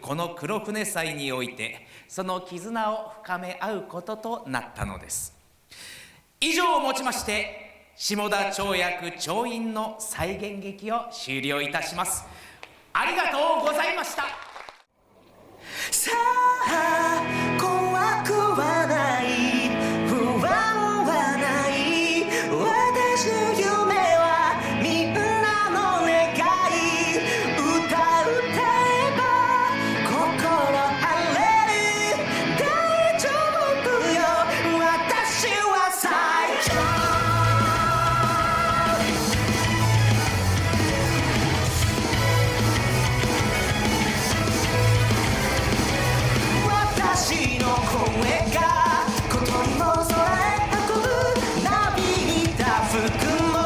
この黒船祭においてその絆を深め合うこととなったのです。以上をもちまして下田町役町院の再現劇を終了いたします。ありがとうございました。さあ怖くはない不安はない私の夢はみんなの願い歌えば心晴れる大丈夫よ私は最強私の声が小鳥も空へ運ぶなびいた服も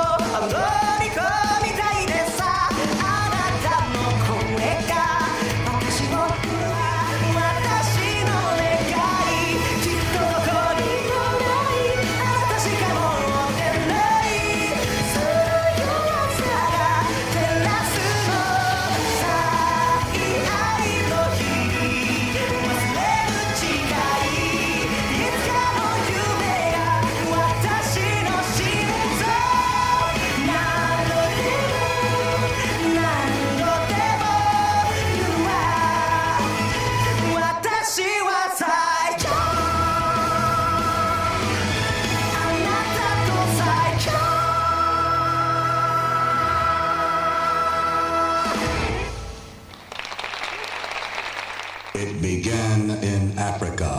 乗り込みたいでさあなたの声が私の私の願いきっとどこにもないあなたしか持ってないその弱さが照らすの最愛の日忘れIt began in Africa.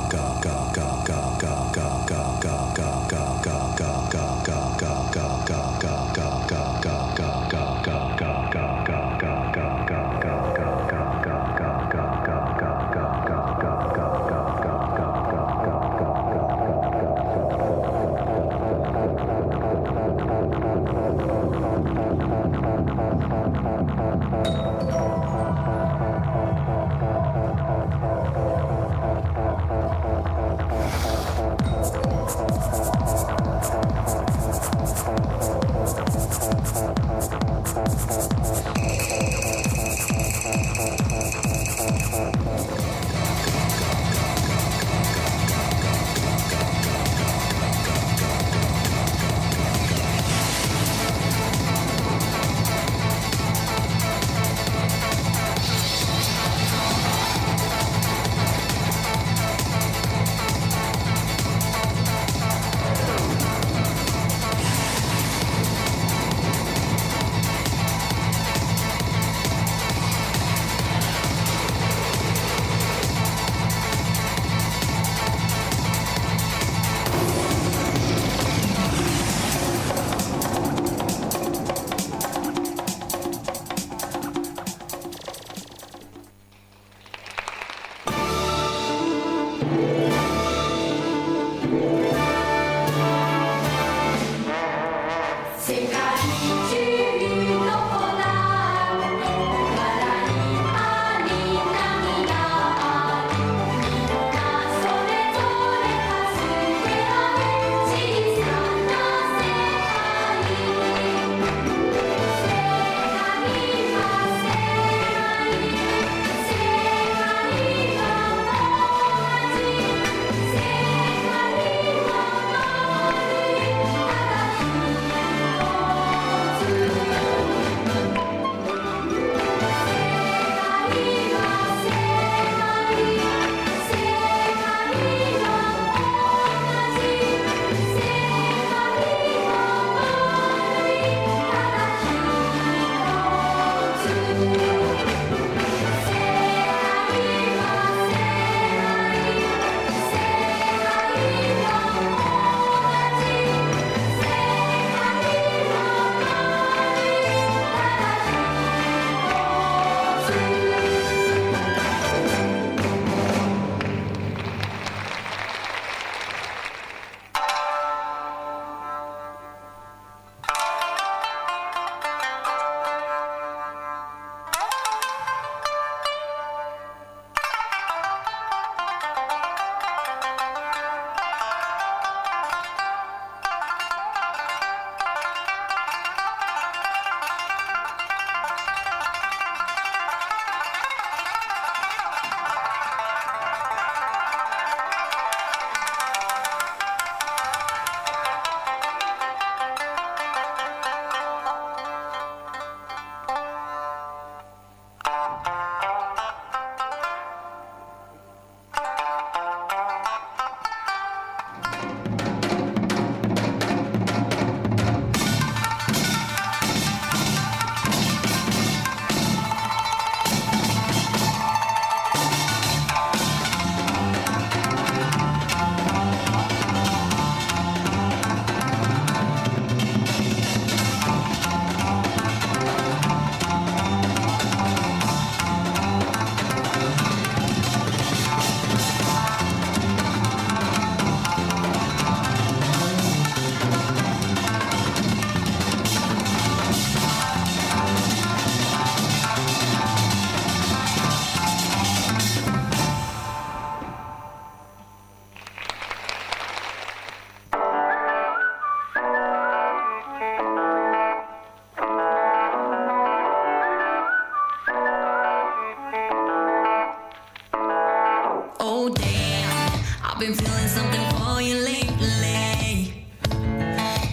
been feeling something for you lately,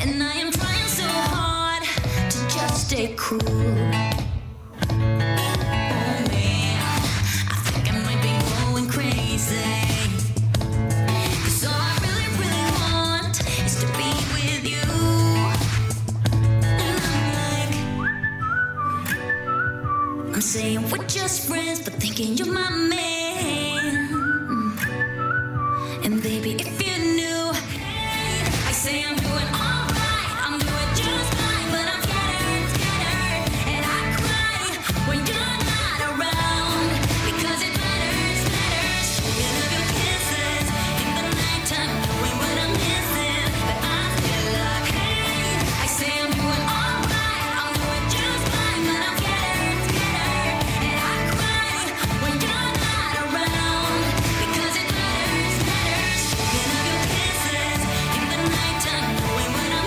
and I am trying so hard to just stay cool. Oh man, I think I might be going crazy. 'Cause all I really, really want is to be with you. And I'm saying we're just friends, but thinking you're my man. And baby, if you knew, I say I'm doing alright, I'm doing just fine, but I'm scattered, and I cry when you're not around, because it matters, thinking of your kisses in the nighttime, knowing what I'm missing, but I feel like, hey, I say I'm doing alright, I'm doing just fine, but I'm scattered, and I cry when you're not around, because it matters, thinking of your kisses in the nighttime, knowing what I'm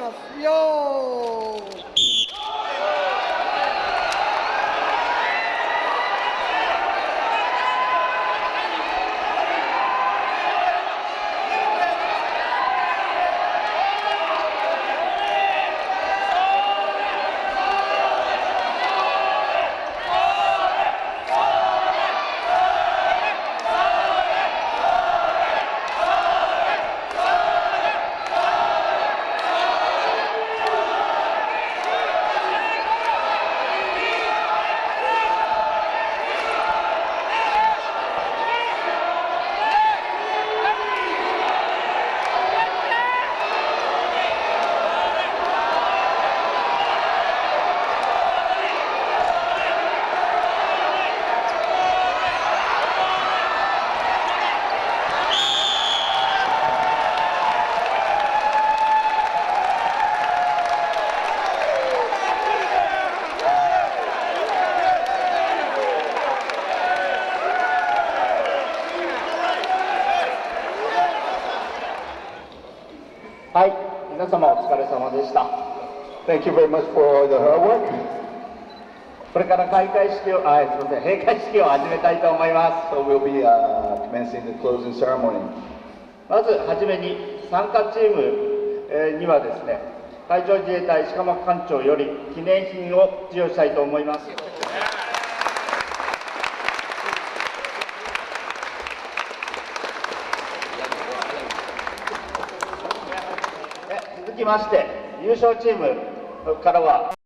ますよー。はい、皆様お疲れ様でした。 Thank you very much for the hard work. これから閉会式を始めたいと思いま So we'll be commencing the closing ceremony. す。まずはじめに参加チームにはですね、海上自衛隊石鎌艦長より記念品を授与したいと思います。続きまして優勝チームからは